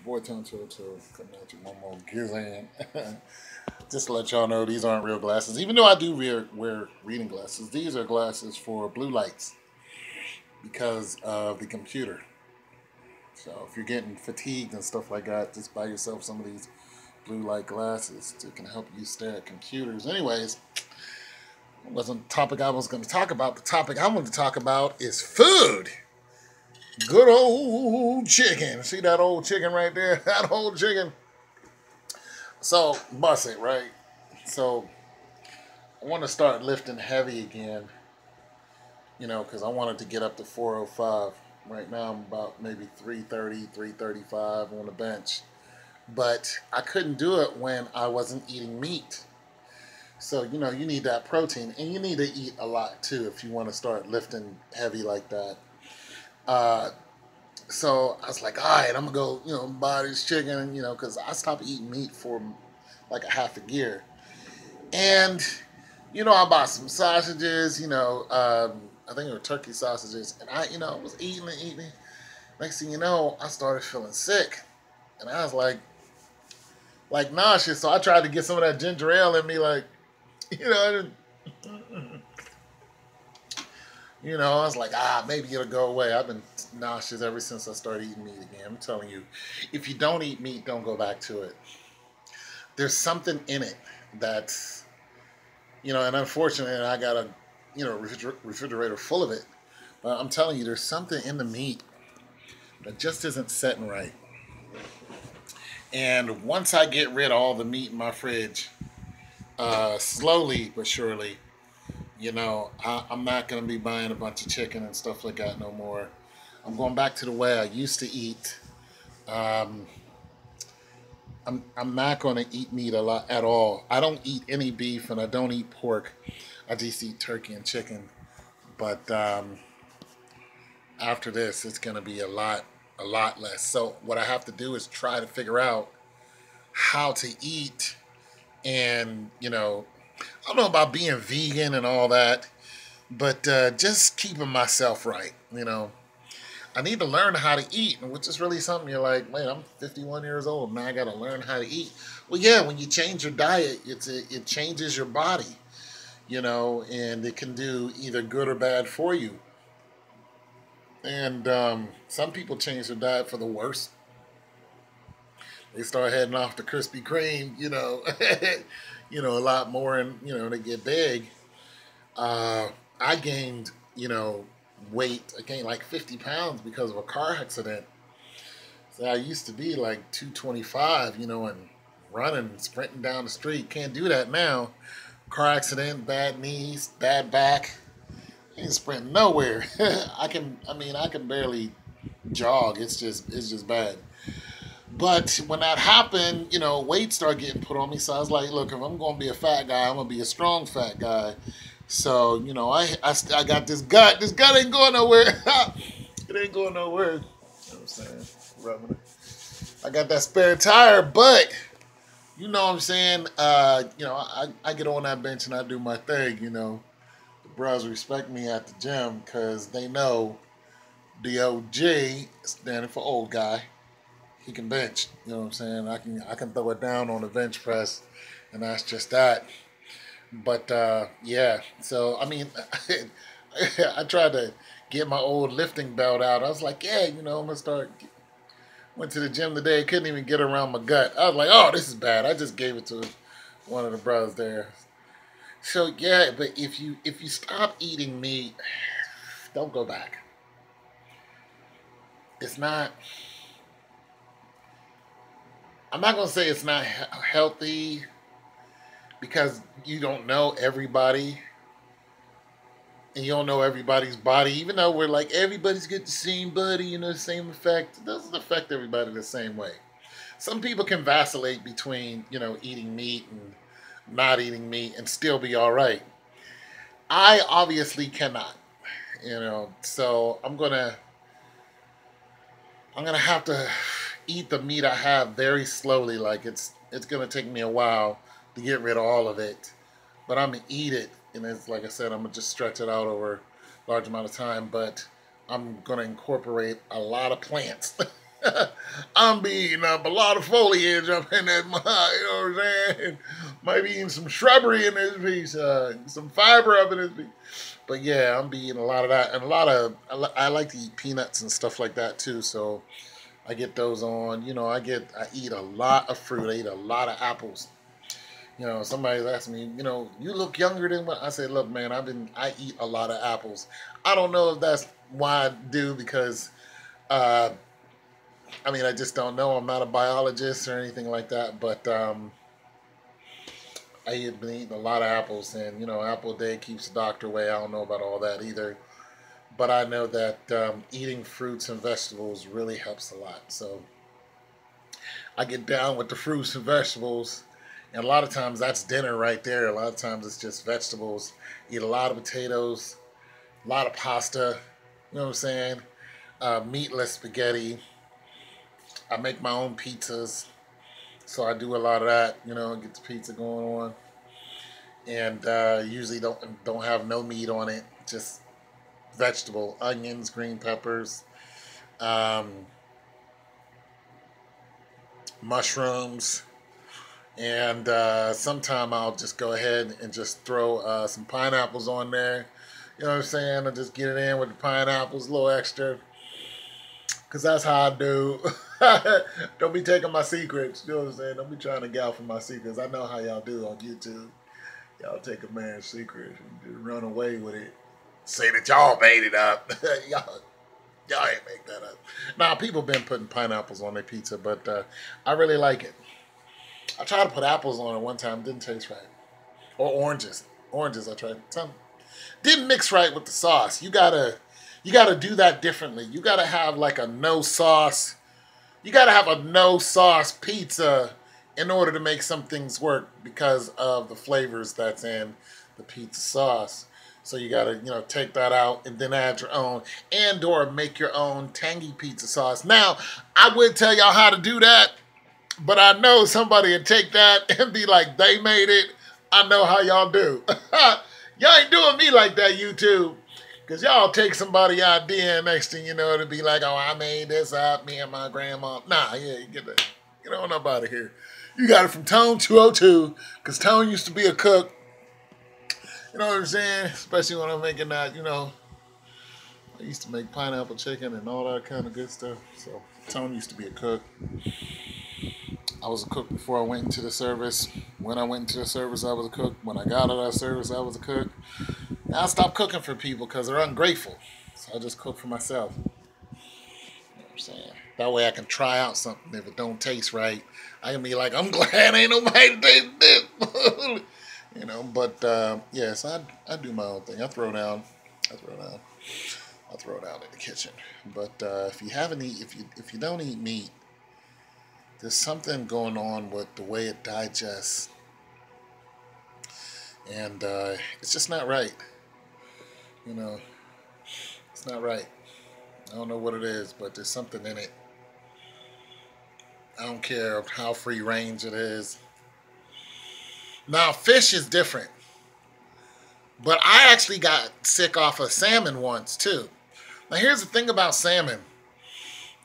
boy Tone Chill coming at you one more Gizan. Just to let y'all know, these aren't real glasses. Even though I do wear reading glasses, these are glasses for blue lights because of the computer. So if you're getting fatigued and stuff like that, just buy yourself some of these blue light glasses that can help you stare at computers. Anyways, it wasn't the topic I was going to talk about. The topic I want to talk about is food. Good old chicken. See that old chicken right there? That old chicken. So, bust it, right? So, I want to start lifting heavy again, because I wanted to get up to 405. Right now, I'm about maybe 330, 335 on the bench. But I couldn't do it when I wasn't eating meat. So, you need that protein. And you need to eat a lot, too, if you want to start lifting heavy like that. So I was like, all right, I'm going to go, buy this chicken, because I stopped eating meat for like a half a year. And, I bought some sausages, I think it were turkey sausages. And I was eating and eating. Next thing you know, I started feeling sick. And I was like nauseous. So I tried to get some of that ginger ale in me, I was like, maybe it'll go away. I've been nauseous ever since I started eating meat again. I'm telling you, if you don't eat meat, don't go back to it. There's something in it that's, and unfortunately, I got a, refrigerator full of it. But I'm telling you, there's something in the meat that just isn't setting right. And once I get rid of all the meat in my fridge, slowly but surely, I'm not going to be buying a bunch of chicken and stuff like that no more. I'm going back to the way I used to eat. I'm not going to eat meat a lot at all. I don't eat any beef and I don't eat pork. I just eat turkey and chicken. But after this, it's going to be a lot less. So what I have to do is try to figure out how to eat and, I don't know about being vegan and all that, but just keeping myself right, I need to learn how to eat, which is really something you're like, man, I'm 51 years old, now I got to learn how to eat. Well, yeah, when you change your diet, it changes your body, and it can do either good or bad for you. And some people change their diet for the worse. They start heading off to Krispy Kreme, a lot more, and they get big. I gained, weight. I gained like 50 pounds because of a car accident. So I used to be like 225, and running, sprinting down the street. Can't do that now. Car accident, bad knees, bad back. I ain't sprinting nowhere. I can barely jog. It's just bad. But when that happened, weight started getting put on me. So I was like, look, if I'm going to be a fat guy, I'm going to be a strong fat guy. So, I got this gut. This gut ain't going nowhere. It ain't going nowhere. You know what I'm saying? Rubbing it. I got that spare tire, but, you know what I'm saying? I get on that bench and I do my thing, The bros respect me at the gym because they know DOG, standing for old guy. He can bench. You know what I'm saying? I can throw it down on the bench press, and that's just that. But yeah, so I tried to get my old lifting belt out. I was like, yeah, I'm gonna start. Went to the gym today, couldn't even get around my gut. I was like, oh, this is bad. I just gave it to one of the brothers there. So yeah, but if you stop eating meat, don't go back. It's not. I'm not gonna say it's not healthy because you don't know everybody and you don't know everybody's body. Even though we're like everybody's got the same body, the same effect, it doesn't affect everybody the same way. Some people can vacillate between eating meat and not eating meat and still be all right. I obviously cannot, so I'm gonna have to eat the meat I have very slowly. Like it's gonna take me a while to get rid of all of it, but I'm gonna eat it, and it's like I said, I'm gonna just stretch it out over a large amount of time. But I'm gonna incorporate a lot of plants. I'm be eating up a lot of foliage up in that mud, you know what I'm saying? Might be eating some shrubbery in this piece, some fiber up in this piece. But yeah, I'm be eating a lot of that. And a lot of, I like to eat peanuts and stuff like that too. So I get those on. You know, I eat a lot of fruit. I eat a lot of apples. You know, somebody's asking me, you know, you look younger than what I said. Look, man, I eat a lot of apples. I don't know if that's why I do because, uh, I mean, I just don't know. I'm not a biologist or anything like that, but I have been eating a lot of apples, and you know, apple a day keeps the doctor away. I don't know about all that either, but I know that eating fruits and vegetables really helps a lot. So I get down with the fruits and vegetables. And a lot of times that's dinner right there. A lot of times it's just vegetables. Eat a lot of potatoes, a lot of pasta. You know what I'm saying? Meatless spaghetti. I make my own pizzas, so I do a lot of that. You know, get the pizza going on, and usually don't have no meat on it. Just vegetable, onions, green peppers, um, mushrooms. And sometime I'll just go ahead and just throw some pineapples on there. You know what I'm saying? I'll just get it in with the pineapples, a little extra. Because that's how I do. Don't be taking my secrets. You know what I'm saying? Don't be trying to gal for my secrets. I know how y'all do on YouTube. Y'all take a man's secret and just run away with it. Say that y'all made it up. y'all ain't make that up. Nah, people been putting pineapples on their pizza, but I really like it. I tried to put apples on it one time. Didn't taste right. Or oranges. Oranges I tried. Some didn't mix right with the sauce. You gotta do that differently. You gotta have like a no sauce. You gotta have a no sauce pizza in order to make some things work because of the flavors that's in the pizza sauce. So you gotta, you know, take that out and then add your own and or make your own tangy pizza sauce. Now, I would tell y'all how to do that, but I know somebody would take that and be like, they made it. I know how y'all do. Y'all ain't doing me like that, YouTube. Because y'all take somebody idea and next thing you know, it'll be like, oh, I made this up, me and my grandma. Nah, yeah, you get on up out of here. You got it from Tone 202, because Tone used to be a cook. You know what I'm saying? Especially when I'm making that, you know, I used to make pineapple chicken and all that kind of good stuff. So Tone used to be a cook. I was a cook before I went into the service. When I went into the service, I was a cook. When I got out of that service, I was a cook. Now I stopped cooking for people because they're ungrateful. So I just cook for myself. You know what I'm saying? That way I can try out something. If it don't taste right, I can be like, I'm glad ain't nobody taste this. You know, but yes, I do my own thing. I throw down. I throw it out in the kitchen. But if you don't eat meat, there's something going on with the way it digests, and it's just not right. You know, it's not right. I don't know what it is, but there's something in it. I don't care how free range it is. Now, fish is different, but I actually got sick off of salmon once too. Now, here's the thing about salmon: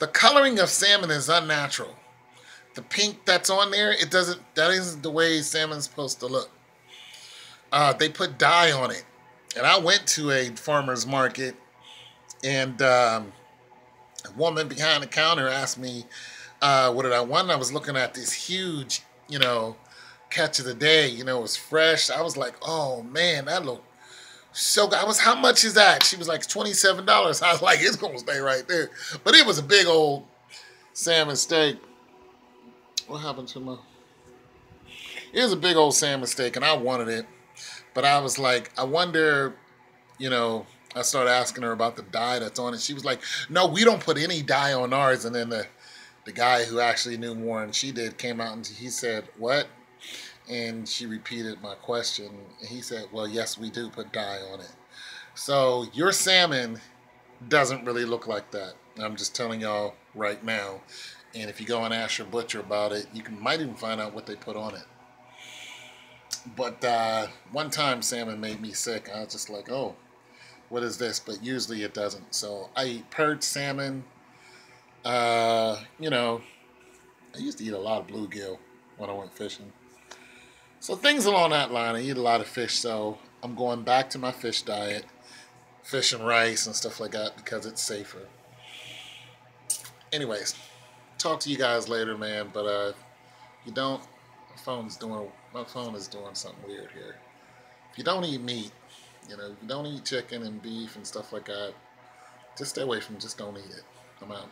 the coloring of salmon is unnatural. The pink that's on there, that isn't the way salmon's supposed to look. They put dye on it. And I went to a farmer's market, and a woman behind the counter asked me what did I want. And I was looking at this huge, you know, catch of the day. You know, it was fresh. I was like, oh man, that looked so good. How much is that? She was like, $27. I was like, it's going to stay right there. But it was a big old salmon steak. What happened to my... It was a big old salmon steak, and I wanted it. But I was like, I wonder, you know, I started asking her about the dye that's on it. She was like, no, we don't put any dye on ours. And then the guy who actually knew more than she did came out and he said, what? And she repeated my question. And he said, well, yes, we do put dye on it. So your salmon doesn't really look like that. I'm just telling y'all right now. And if you go and ask your butcher about it, might even find out what they put on it. But one time salmon made me sick. I was just like, oh, what is this? But usually it doesn't. So I eat perch salmon, You know, I used to eat a lot of bluegill when I went fishing. So things along that line. I eat a lot of fish, so I'm going back to my fish diet, fish and rice and stuff like that because it's safer. Anyways, talk to you guys later, man. But you don't. My phone is doing something weird here. If you don't eat meat, if you don't eat chicken and beef and stuff like that, just stay away from it. Just don't eat it. I'm out.